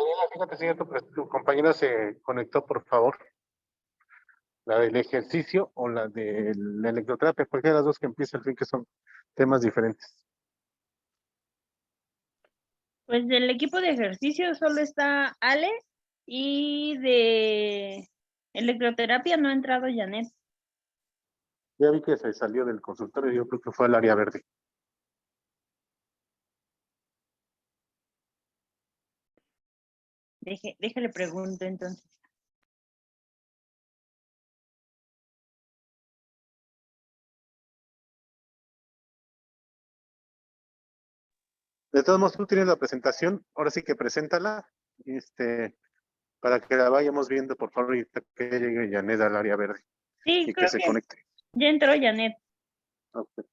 Daniela, fíjate si tu compañera se conectó, por favor. La del ejercicio o la de la electroterapia, cualquiera de las dos que empiece al fin, que son temas diferentes. Pues del equipo de ejercicio solo está Ale y de electroterapia no ha entrado Janet. Ya vi que se salió del consultorio, yo creo que fue al área verde. Déjale pregunto entonces. De todos modos, tú tienes la presentación, ahora sí que preséntala, para que la vayamos viendo, por favor, y que llegue Janet al área verde Sí, y que creo se que conecte. ya entró Janet. Okay.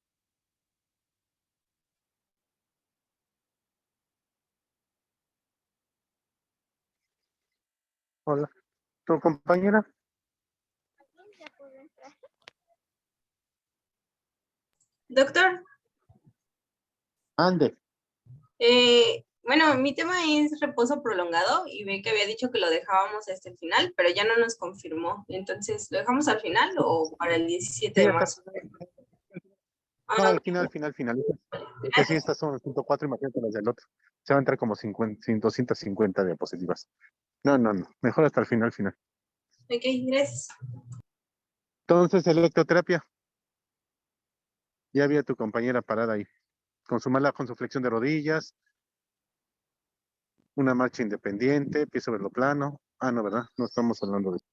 Hola, ¿tu compañera? Doctor, Ande. bueno, mi tema es reposo prolongado y ve que había dicho que lo dejábamos hasta el final, pero ya no nos confirmó. Entonces, ¿lo dejamos al final o para el 17 Sí, de marzo? no, Ah, al final. Que sí, estas son 104, imagínate las del otro. Se va a entrar como 250 diapositivas. No. Mejor hasta el final. ok, gracias. Entonces, electroterapia. Ya había tu compañera parada ahí. Con su flexión de rodillas, una marcha independiente, pie sobre lo plano. Ah, no, ¿verdad? No estamos hablando de eso.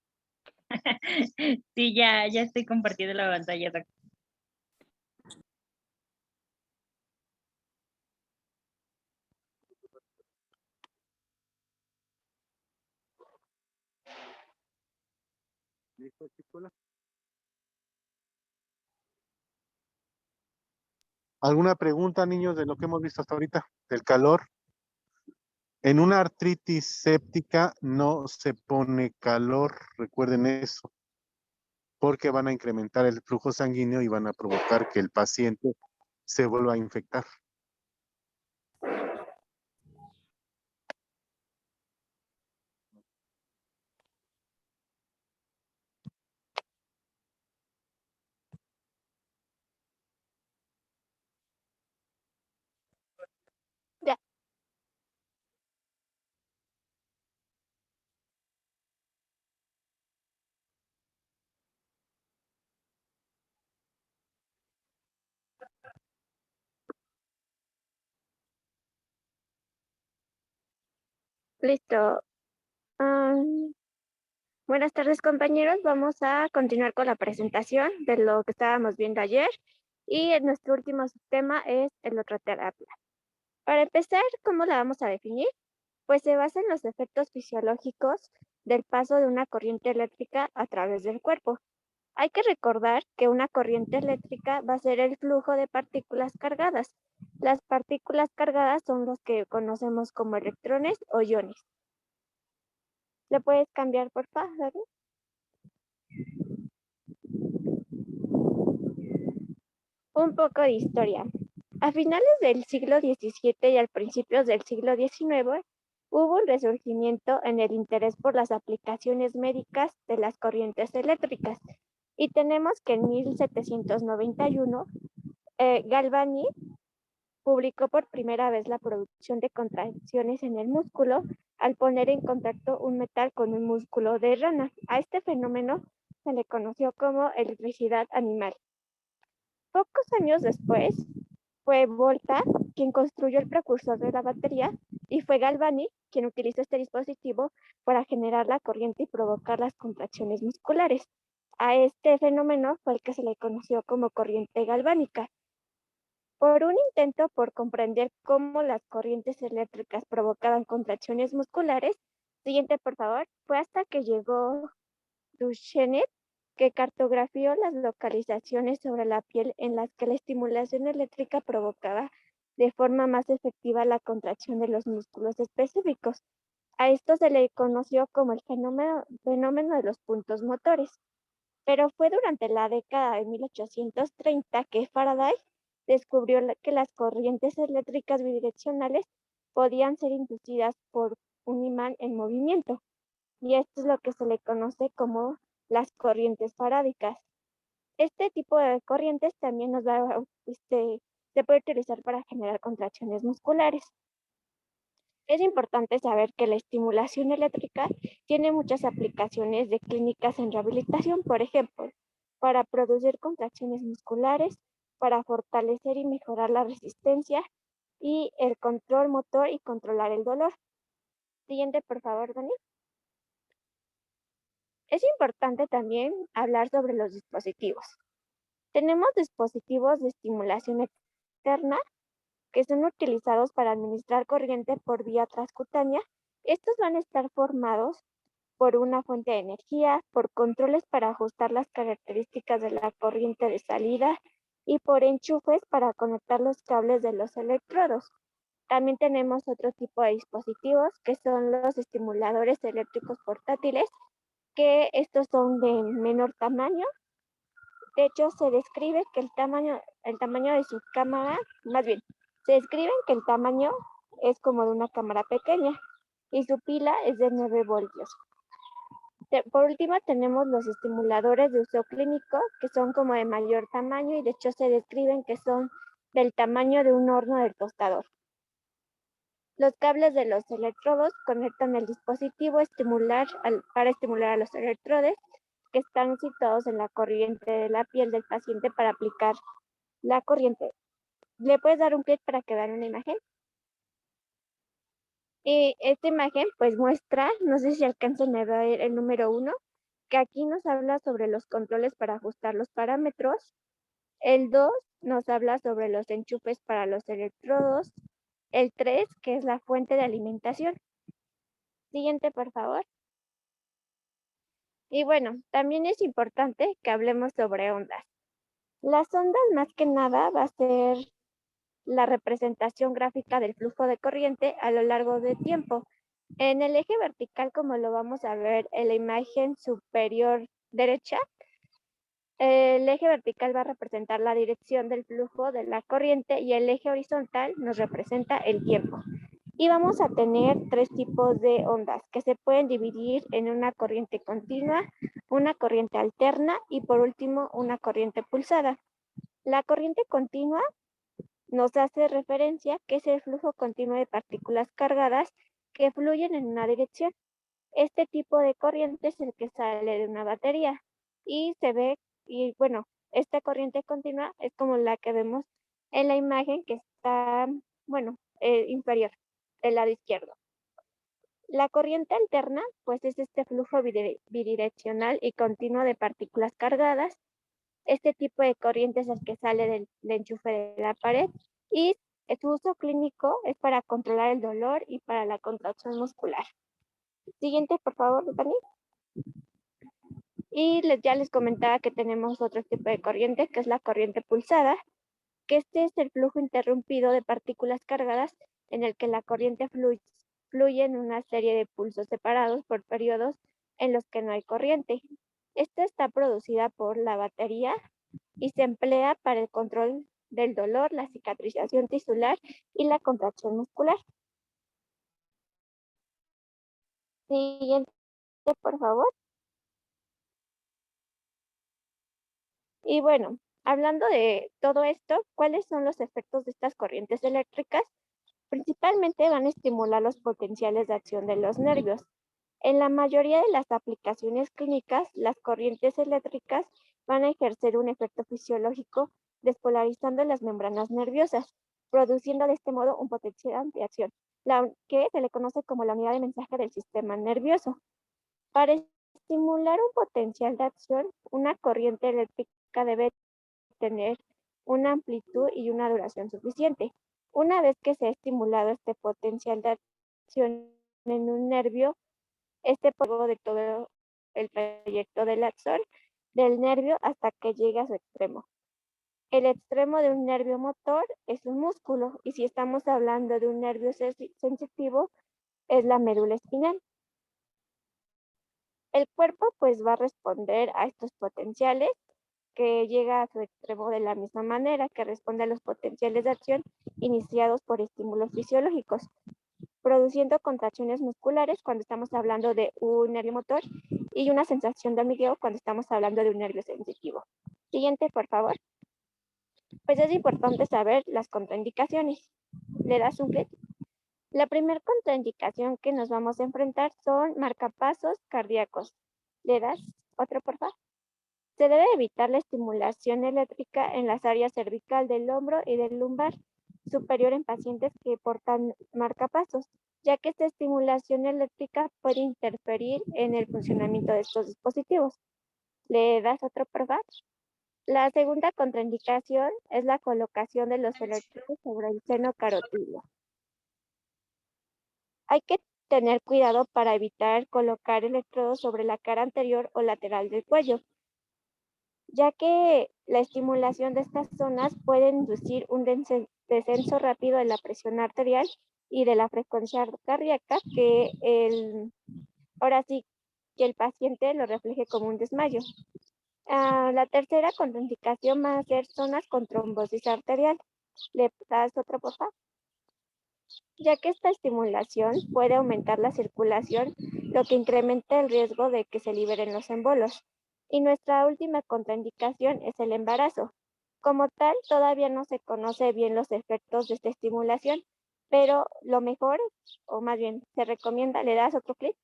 Sí, ya estoy compartiendo la pantalla, doctor. ¿Listo, chicuela? ¿Alguna pregunta, niños, de lo que hemos visto hasta ahorita? Del calor. En una artritis séptica no se pone calor, recuerden eso, porque van a incrementar el flujo sanguíneo y van a provocar que el paciente se vuelva a infectar. Listo. Buenas tardes, compañeros. Vamos a continuar con la presentación de lo que estábamos viendo ayer. Y nuestro último tema es electroterapia. Para empezar, ¿cómo la vamos a definir? Pues se basa en los efectos fisiológicos del paso de una corriente eléctrica a través del cuerpo. Hay que recordar que una corriente eléctrica va a ser el flujo de partículas cargadas. Las partículas cargadas son los que conocemos como electrones o iones. ¿Le puedes cambiar, por favor? Un poco de historia. A finales del siglo XVII y al principios del siglo XIX, hubo un resurgimiento en el interés por las aplicaciones médicas de las corrientes eléctricas. Y tenemos que en 1791, Galvani publicó por primera vez la producción de contracciones en el músculo al poner en contacto un metal con un músculo de rana. A este fenómeno se le conoció como electricidad animal. Pocos años después, fue Volta quien construyó el precursor de la batería y fue Galvani quien utilizó este dispositivo para generar la corriente y provocar las contracciones musculares. A este fenómeno fue el que se le conoció como corriente galvánica. Por un intento por comprender cómo las corrientes eléctricas provocaban contracciones musculares, siguiente por favor, fue hasta que llegó Duchenet, que cartografió las localizaciones sobre la piel en las que la estimulación eléctrica provocaba de forma más efectiva la contracción de los músculos específicos. A esto se le conoció como el fenómeno de los puntos motores. Pero fue durante la década de 1830 que Faraday descubrió que las corrientes eléctricas bidireccionales podían ser inducidas por un imán en movimiento. Y esto es lo que se le conoce como las corrientes farádicas. Este tipo de corrientes también se puede utilizar para generar contracciones musculares. Es importante saber que la estimulación eléctrica tiene muchas aplicaciones de clínicas en rehabilitación, por ejemplo, para producir contracciones musculares, para fortalecer y mejorar la resistencia y el control motor y controlar el dolor. Siguiente, por favor, Dani. Es importante también hablar sobre los dispositivos. Tenemos dispositivos de estimulación externa que son utilizados para administrar corriente por vía transcutánea. Estos van a estar formados por una fuente de energía, por controles para ajustar las características de la corriente de salida y por enchufes para conectar los cables de los electrodos. También tenemos otro tipo de dispositivos que son los estimuladores eléctricos portátiles, que estos son de menor tamaño. De hecho, se describe que el tamaño de su cámara, más bien, se describen que el tamaño es como de una cámara pequeña y su pila es de 9 voltios. Por último, tenemos los estimuladores de uso clínico, que son como de mayor tamaño y de hecho se describen que son del tamaño de un horno del tostador. Los cables de los electrodos conectan el dispositivo para estimular a los electrodes que están situados en la corriente de la piel del paciente para aplicar la corriente. ¿Le puedes dar un clic para que vean una imagen? Y esta imagen pues muestra, no sé si alcanzan a ver el número 1, que aquí nos habla sobre los controles para ajustar los parámetros. El 2 nos habla sobre los enchufes para los electrodos. El 3, que es la fuente de alimentación. Siguiente, por favor. Y bueno, también es importante que hablemos sobre ondas. Las ondas más que nada va a ser la representación gráfica del flujo de corriente a lo largo del tiempo. En el eje vertical, como lo vamos a ver en la imagen superior derecha, el eje vertical va a representar la dirección del flujo de la corriente y el eje horizontal nos representa el tiempo. Y vamos a tener 3 tipos de ondas que se pueden dividir en una corriente continua, una corriente alterna y por último una corriente pulsada. La corriente continua nos hace referencia que es el flujo continuo de partículas cargadas que fluyen en una dirección. Este tipo de corriente es el que sale de una batería y esta corriente continua es como la que vemos en la imagen que está, inferior, del lado izquierdo. La corriente alterna, pues es este flujo bidireccional y continuo de partículas cargadas. Este tipo de corriente es el que sale del enchufe de la pared y su uso clínico es para controlar el dolor y para la contracción muscular. Siguiente, por favor, Dani. Y ya les comentaba que tenemos otro tipo de corriente, que es la corriente pulsada, que este es el flujo interrumpido de partículas cargadas en el que la corriente fluye en una serie de pulsos separados por periodos en los que no hay corriente. Esta está producida por la batería y se emplea para el control del dolor, la cicatrización tisular y la contracción muscular. Siguiente, por favor. Y bueno, hablando de todo esto, ¿cuáles son los efectos de estas corrientes eléctricas? Principalmente van a estimular los potenciales de acción de los nervios. En la mayoría de las aplicaciones clínicas, las corrientes eléctricas van a ejercer un efecto fisiológico despolarizando las membranas nerviosas, produciendo de este modo un potencial de acción, que se le conoce como la unidad de mensaje del sistema nervioso. Para estimular un potencial de acción, una corriente eléctrica debe tener una amplitud y una duración suficiente. Una vez que se ha estimulado este potencial de acción en un nervio, este puede de todo el trayecto del axón del nervio hasta que llegue a su extremo. El extremo de un nervio motor es un músculo y si estamos hablando de un nervio sensitivo es la médula espinal. El cuerpo pues va a responder a estos potenciales que llega a su extremo de la misma manera que responde a los potenciales de acción iniciados por estímulos fisiológicos, produciendo contracciones musculares cuando estamos hablando de un nervio motor y una sensación de hormigueo cuando estamos hablando de un nervio sensitivo. Siguiente, por favor. Pues es importante saber las contraindicaciones. ¿Le das un clic? La primera contraindicación que nos vamos a enfrentar son marcapasos cardíacos. ¿Le das otro, por favor? Se debe evitar la estimulación eléctrica en las áreas cervical del hombro y del lumbar superior en pacientes que portan marcapasos, ya que esta estimulación eléctrica puede interferir en el funcionamiento de estos dispositivos. ¿Le das otro, por favor? La segunda contraindicación es la colocación de los electrodos sobre el seno carotídeo. Hay que tener cuidado para evitar colocar electrodos sobre la cara anterior o lateral del cuello, ya que la estimulación de estas zonas puede inducir un descenso rápido de la presión arterial y de la frecuencia cardíaca que ahora sí que el paciente lo refleje como un desmayo. La tercera contraindicación va a ser zonas con trombosis arterial. ¿Le das otro, por favor? Ya que esta estimulación puede aumentar la circulación, lo que incrementa el riesgo de que se liberen los embolos. Y nuestra última contraindicación es el embarazo. Como tal, todavía no se conoce bien los efectos de esta estimulación, pero lo mejor, o más bien se recomienda, ¿le das otro clic?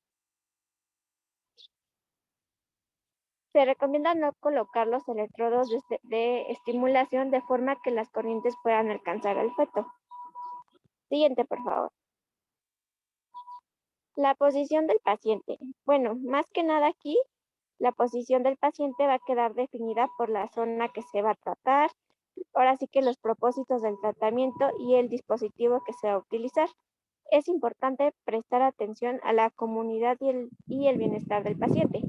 Se recomienda no colocar los electrodos de estimulación de forma que las corrientes puedan alcanzar al feto. Siguiente, por favor. La posición del paciente. Bueno, más que nada aquí, la posición del paciente va a quedar definida por la zona que se va a tratar, ahora sí que los propósitos del tratamiento y el dispositivo que se va a utilizar. Es importante prestar atención a la comunidad y el bienestar del paciente.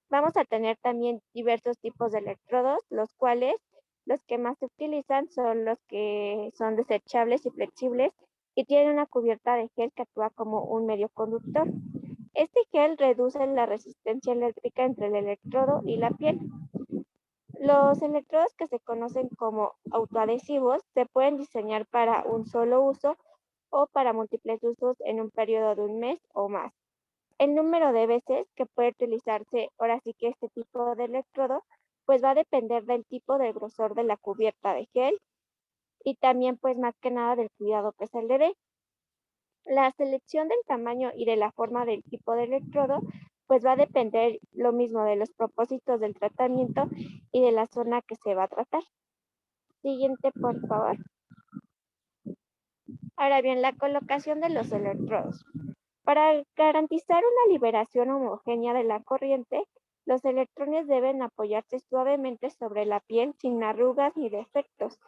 Vamos a tener también diversos tipos de electrodos, los cuales los que más se utilizan son los que son desechables y flexibles y tienen una cubierta de gel que actúa como un medio conductor. Este gel reduce la resistencia eléctrica entre el electrodo y la piel. Los electrodos que se conocen como autoadhesivos se pueden diseñar para un solo uso o para múltiples usos en un periodo de un mes o más. El número de veces que puede utilizarse ahora sí que este tipo de electrodo, pues va a depender del tipo de grosor de la cubierta de gel y también pues más que nada del cuidado que se le dé. La selección del tamaño y de la forma del tipo de electrodo, pues va a depender lo mismo de los propósitos del tratamiento y de la zona que se va a tratar. Siguiente, por favor. Ahora bien, la colocación de los electrodos. Para garantizar una liberación homogénea de la corriente, los electrones deben apoyarse suavemente sobre la piel sin arrugas ni defectos.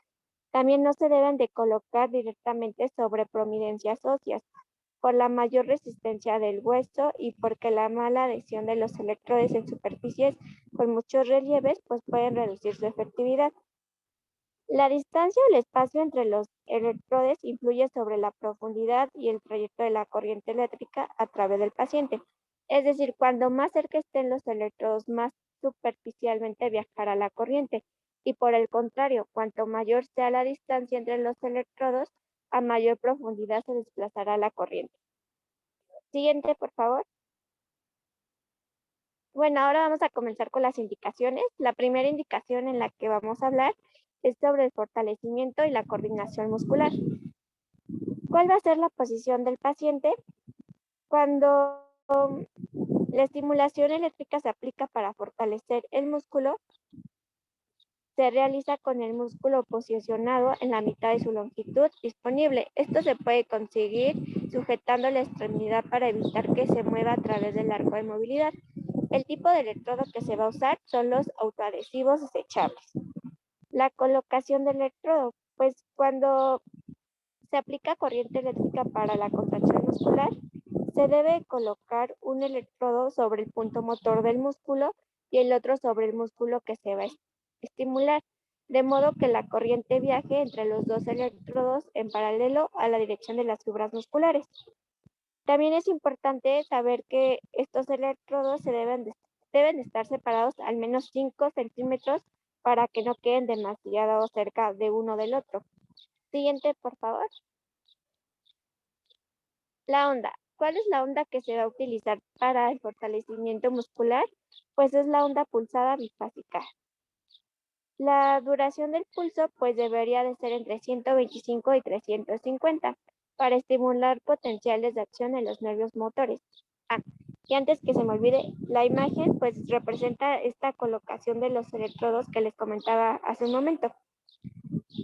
También no se deben de colocar directamente sobre prominencias óseas, por la mayor resistencia del hueso y porque la mala adhesión de los electrodes en superficies con muchos relieves pues pueden reducir su efectividad. La distancia o el espacio entre los electrodes influye sobre la profundidad y el trayecto de la corriente eléctrica a través del paciente. Es decir, cuando más cerca estén los electrodos, más superficialmente viajará la corriente. Y por el contrario, cuanto mayor sea la distancia entre los electrodos, a mayor profundidad se desplazará la corriente. Siguiente, por favor. Bueno, ahora vamos a comenzar con las indicaciones. La primera indicación en la que vamos a hablar es sobre el fortalecimiento y la coordinación muscular. ¿Cuál va a ser la posición del paciente? Cuando la estimulación eléctrica se aplica para fortalecer el músculo, se realiza con el músculo posicionado en la mitad de su longitud disponible. Esto se puede conseguir sujetando la extremidad para evitar que se mueva a través del arco de movilidad. El tipo de electrodo que se va a usar son los autoadhesivos desechables. La colocación del electrodo, pues cuando se aplica corriente eléctrica para la contracción muscular, se debe colocar un electrodo sobre el punto motor del músculo y el otro sobre el músculo que se va a estimular, de modo que la corriente viaje entre los dos electrodos en paralelo a la dirección de las fibras musculares. También es importante saber que estos electrodos deben estar separados al menos 5 centímetros para que no queden demasiado cerca de uno del otro. Siguiente, por favor. La onda. ¿Cuál es la onda que se va a utilizar para el fortalecimiento muscular? Pues es la onda pulsada bifásica. La duración del pulso pues debería de ser entre 125 y 350 para estimular potenciales de acción en los nervios motores. Y antes que se me olvide, la imagen pues representa esta colocación de los electrodos que les comentaba hace un momento.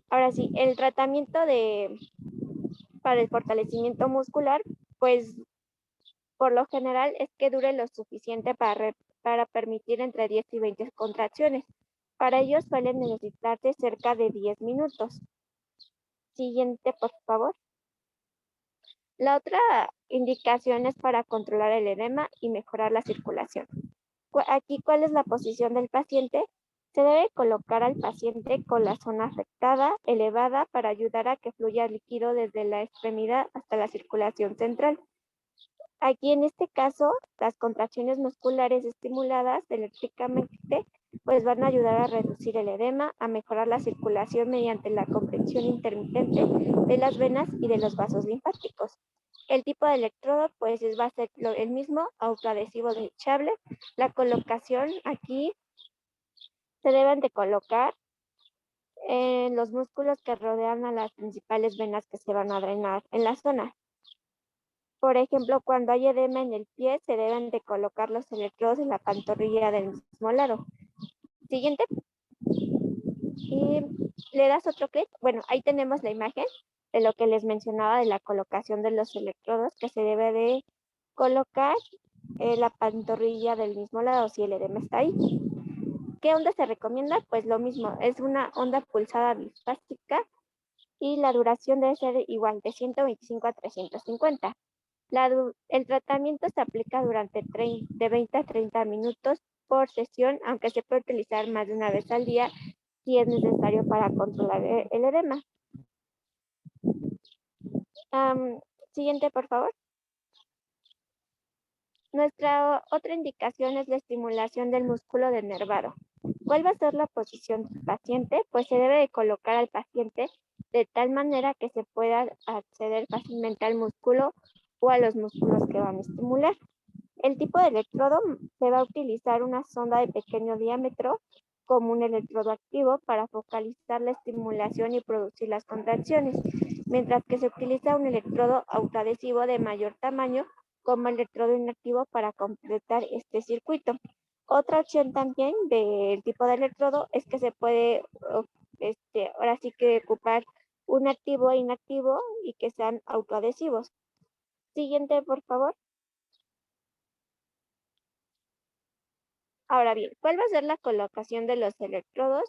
Ahora sí, el tratamiento para el fortalecimiento muscular, pues por lo general es que dure lo suficiente para permitir entre 10 y 20 contracciones. Para ello suelen necesitarse cerca de 10 minutos. Siguiente, por favor. La otra indicación es para controlar el edema y mejorar la circulación. Aquí, ¿cuál es la posición del paciente? Se debe colocar al paciente con la zona afectada elevada para ayudar a que fluya el líquido desde la extremidad hasta la circulación central. Aquí en este caso, las contracciones musculares estimuladas eléctricamente pues van a ayudar a reducir el edema, a mejorar la circulación mediante la compresión intermitente de las venas y de los vasos linfáticos. El tipo de electrodo pues va a ser el mismo, autoadhesivo desechable. La colocación aquí se deben de colocar en los músculos que rodean a las principales venas que se van a drenar en la zona. Por ejemplo, cuando hay edema en el pie, se deben de colocar los electrodos en la pantorrilla del mismo lado. Siguiente. Y le das otro clic. Bueno, ahí tenemos la imagen de lo que les mencionaba de la colocación de los electrodos que se debe de colocar en la pantorrilla del mismo lado si el edema está ahí. ¿Qué onda se recomienda? Pues lo mismo, es una onda pulsada bifásica y la duración debe ser igual de 125 a 350. El tratamiento se aplica durante de 20 a 30 minutos por sesión, aunque se puede utilizar más de una vez al día si es necesario para controlar el edema. Siguiente, por favor. Nuestra otra indicación es la estimulación del músculo denervado. ¿Cuál va a ser la posición del paciente? Pues se debe de colocar al paciente de tal manera que se pueda acceder fácilmente al músculo o a los músculos que van a estimular. El tipo de electrodo se va a utilizar una sonda de pequeño diámetro como un electrodo activo para focalizar la estimulación y producir las contracciones, mientras que se utiliza un electrodo autoadhesivo de mayor tamaño como electrodo inactivo para completar este circuito. Otra opción también del tipo de electrodo es que se puede ahora sí que ocupar un activo e inactivo y que sean autoadhesivos. Siguiente, por favor. Ahora bien, ¿cuál va a ser la colocación de los electrodos?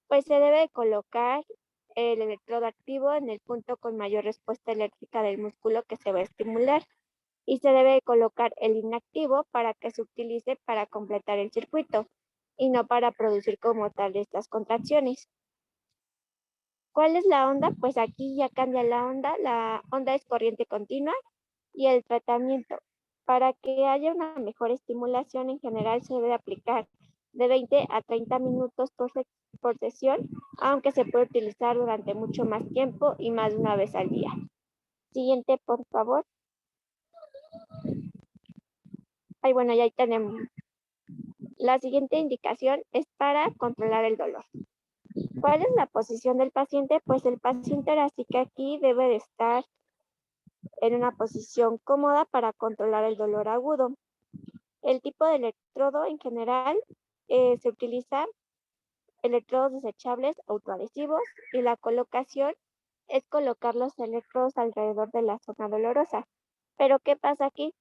Pues se debe de colocar el electrodo activo en el punto con mayor respuesta eléctrica del músculo que se va a estimular y se debe de colocar el inactivo para que se utilice para completar el circuito y no para producir como tal estas contracciones. ¿Cuál es la onda? Pues aquí ya cambia la onda es corriente continua y el tratamiento. Para que haya una mejor estimulación en general se debe aplicar de 20 a 30 minutos por sesión, aunque se puede utilizar durante mucho más tiempo y más de una vez al día. Siguiente, por favor. Ay, bueno, ya ahí tenemos. La siguiente indicación es para controlar el dolor. ¿Cuál es la posición del paciente? Pues el paciente ahora sí que aquí debe de estar en una posición cómoda para controlar el dolor agudo. El tipo de electrodo en general se utiliza electrodos desechables autoadhesivos y la colocación es colocar los electrodos alrededor de la zona dolorosa. Pero ¿qué pasa aquí?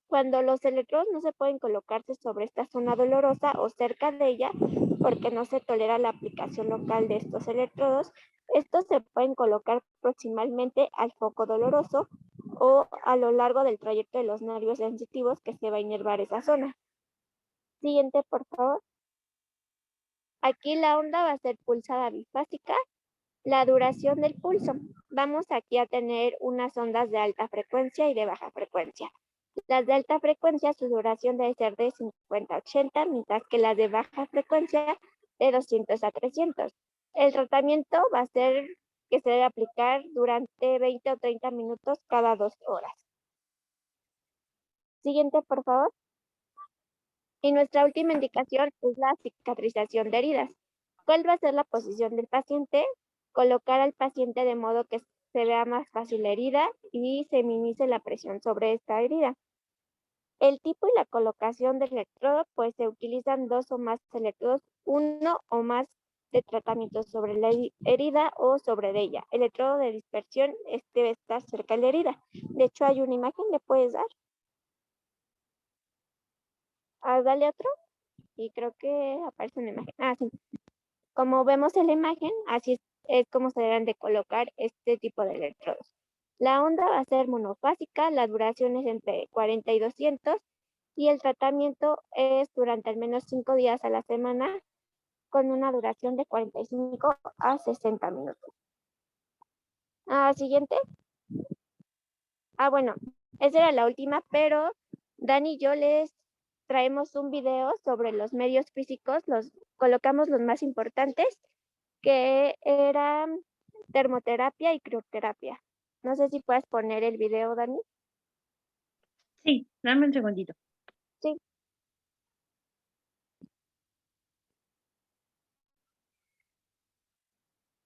Cuando los electrodos no se pueden colocarse sobre esta zona dolorosa o cerca de ella porque no se tolera la aplicación local de estos electrodos, estos se pueden colocar proximalmente al foco doloroso o a lo largo del trayecto de los nervios sensitivos que se va a inervar esa zona. Siguiente, por favor. Aquí la onda va a ser pulsada bifásica. La duración del pulso. Vamos aquí a tener unas ondas de alta frecuencia y de baja frecuencia. Las de alta frecuencia, su duración debe ser de 50 a 80, mientras que las de baja frecuencia de 200 a 300. El tratamiento va a ser que se debe aplicar durante 20 o 30 minutos cada 2 horas. Siguiente, por favor. Y nuestra última indicación es la cicatrización de heridas. ¿Cuál va a ser la posición del paciente? Colocar al paciente de modo que se vea más fácil la herida y se minimice la presión sobre esta herida. El tipo y la colocación del electrodo, pues se utilizan 2 o más electrodos, 1 o más de tratamiento sobre la herida o sobre de ella. El electrodo de dispersión debe estar cerca de la herida. De hecho, hay una imagen, ¿le puedes dar? Dale otro. Y creo que aparece una imagen. Sí. Como vemos en la imagen, así es como se deben de colocar este tipo de electrodos. La onda va a ser monofásica, la duración es entre 40 y 200 y el tratamiento es durante al menos 5 días a la semana con una duración de 45 a 60 minutos. Siguiente. Bueno, esa era la última, pero Dani y yo les traemos un video sobre los medios físicos, colocamos los más importantes, que eran termoterapia y crioterapia. No sé si puedes poner el video, Dani. Sí, dame un segundito. Sí.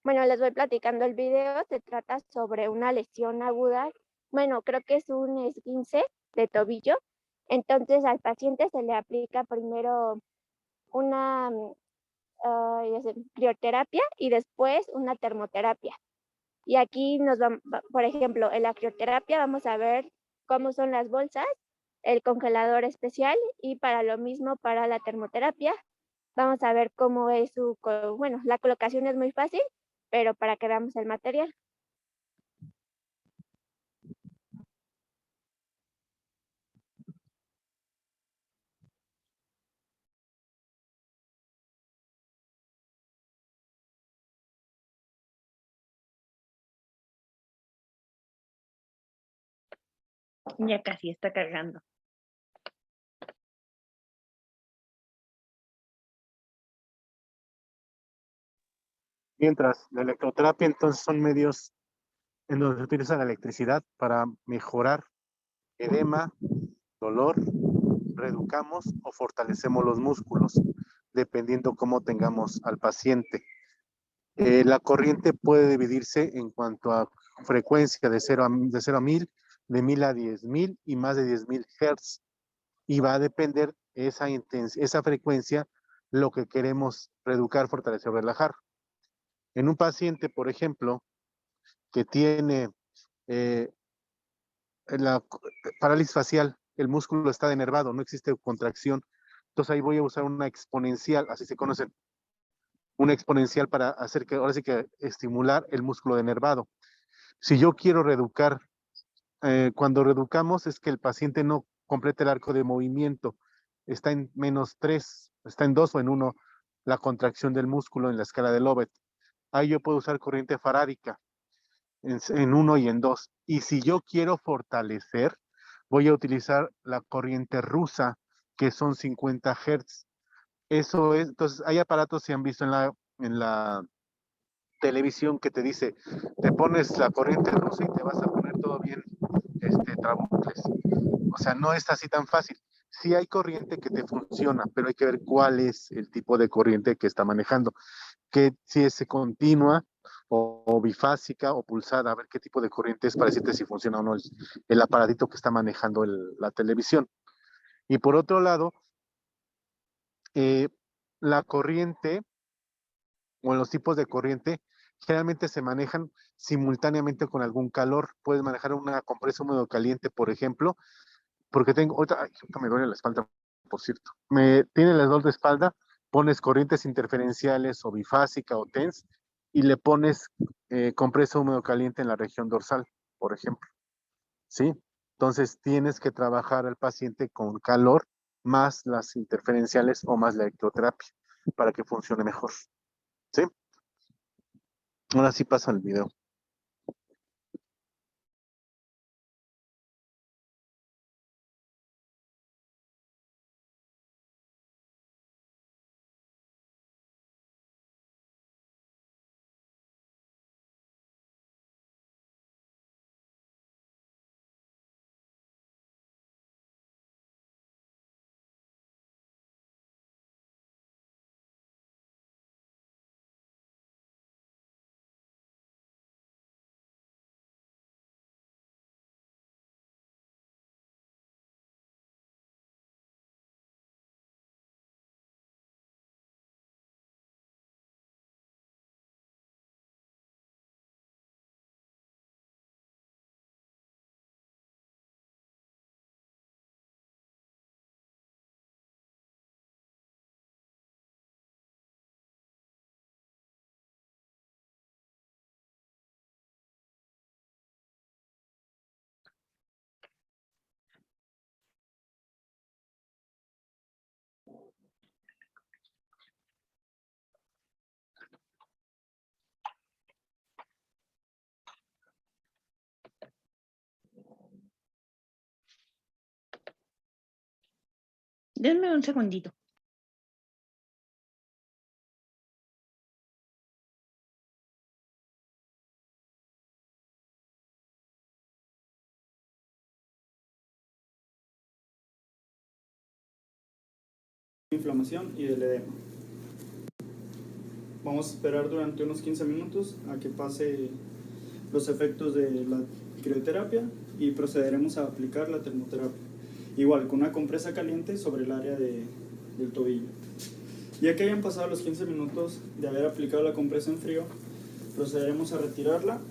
Bueno, les voy platicando el video. Se trata sobre una lesión aguda. Bueno, creo que es un esguince de tobillo. Entonces al paciente se le aplica primero una crioterapia y después una termoterapia. Y aquí por ejemplo, en la crioterapia vamos a ver cómo son las bolsas, el congelador especial y para lo mismo para la termoterapia vamos a ver cómo es la colocación es muy fácil, pero para que veamos el material. Ya casi está cargando. Mientras, la electroterapia entonces son medios en donde se utiliza la electricidad para mejorar edema, dolor, reeducamos o fortalecemos los músculos, dependiendo cómo tengamos al paciente. La corriente puede dividirse en cuanto a frecuencia de 0 a 1000, de 1000 a 10.000 y más de 10.000 Hz. Y va a depender esa frecuencia lo que queremos reeducar, fortalecer o relajar. En un paciente, por ejemplo, que tiene la parálisis facial, el músculo está denervado, no existe contracción. Entonces ahí voy a usar una exponencial, así se conoce, una exponencial para hacer que, ahora sí que estimular el músculo denervado. Si yo quiero reeducar, cuando reeducamos es que el paciente no complete el arco de movimiento, está en -3, está en 2 o en 1 la contracción del músculo en la escala de Lovett. Ahí yo puedo usar corriente farádica en 1 y en 2. Y si yo quiero fortalecer, voy a utilizar la corriente rusa, que son 50 Hz. Eso es, entonces hay aparatos, se han visto en la televisión, que te dice, te pones la corriente rusa y te vas a poner todo bien, trabucles. O sea, no es así tan fácil. Sí hay corriente que te funciona, pero hay que ver cuál es el tipo de corriente que está manejando, que si es continua o bifásica o pulsada, a ver qué tipo de corriente es para decirte si funciona o no el aparatito que está manejando la televisión. Y por otro lado, la corriente o los tipos de corriente generalmente se manejan simultáneamente con algún calor. Puedes manejar una compresa húmedo caliente, por ejemplo, porque ahorita me duele la espalda, por cierto. Tiene el dolor de espalda, pones corrientes interferenciales o bifásica o TENS y le pones compresa húmedo caliente en la región dorsal, por ejemplo. ¿Sí? Entonces tienes que trabajar al paciente con calor más las interferenciales o más la electroterapia para que funcione mejor. ¿Sí? Ahora sí pasa el video. Denme un segundito. Inflamación y del edema. Vamos a esperar durante unos 15 minutos a que pase los efectos de la crioterapia y procederemos a aplicar la termoterapia. Igual con una compresa caliente sobre el área del tobillo. Ya que hayan pasado los 15 minutos de haber aplicado la compresa en frío, procederemos a retirarla .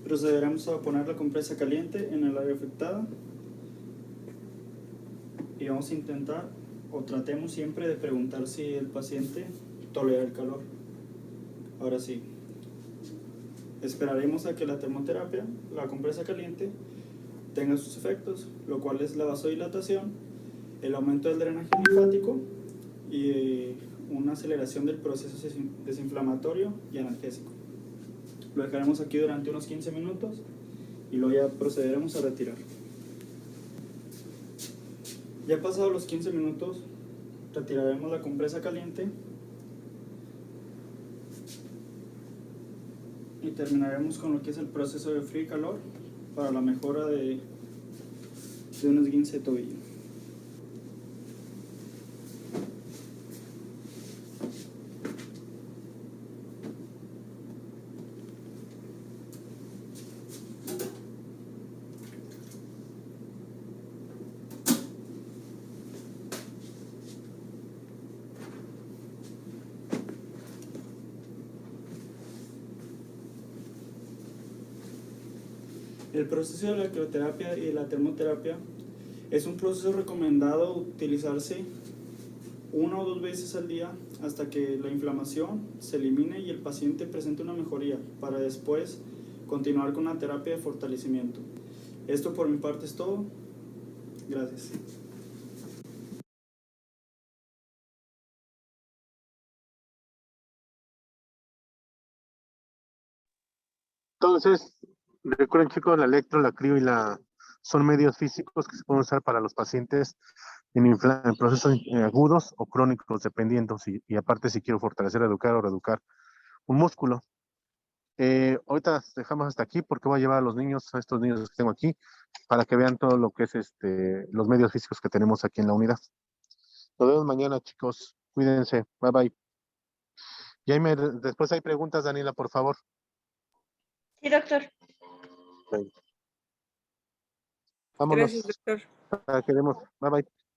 Procederemos a poner la compresa caliente en el área afectada y vamos a intentar, o tratemos siempre de preguntar si el paciente tolera el calor. Ahora sí. Esperaremos a que la termoterapia, la compresa caliente, tenga sus efectos, lo cual es la vasodilatación, el aumento del drenaje linfático y una aceleración del proceso desinflamatorio y analgésico. Lo dejaremos aquí durante unos 15 minutos y luego ya procederemos a retirar. Ya pasados los 15 minutos, retiraremos la compresa caliente y terminaremos con lo que es el proceso de frío y calor para la mejora de un esguince de tobillo. El proceso de la crioterapia y de la termoterapia es un proceso recomendado utilizarse 1 o 2 veces al día hasta que la inflamación se elimine y el paciente presente una mejoría, para después continuar con una terapia de fortalecimiento. Esto por mi parte es todo. Gracias. Entonces, recuerden chicos, la electro, la crio y la son medios físicos que se pueden usar para los pacientes en procesos agudos o crónicos, dependiendo, y aparte si quiero fortalecer, educar o reeducar un músculo. Ahorita dejamos hasta aquí porque voy a llevar a los niños, a estos niños que tengo aquí, para que vean todo lo que es los medios físicos que tenemos aquí en la unidad. Nos vemos mañana, chicos. Cuídense. Bye bye. Y ahí después hay preguntas, Daniela, por favor. Sí, doctor. Vámonos. Gracias, doctor. Queremos. Bye bye.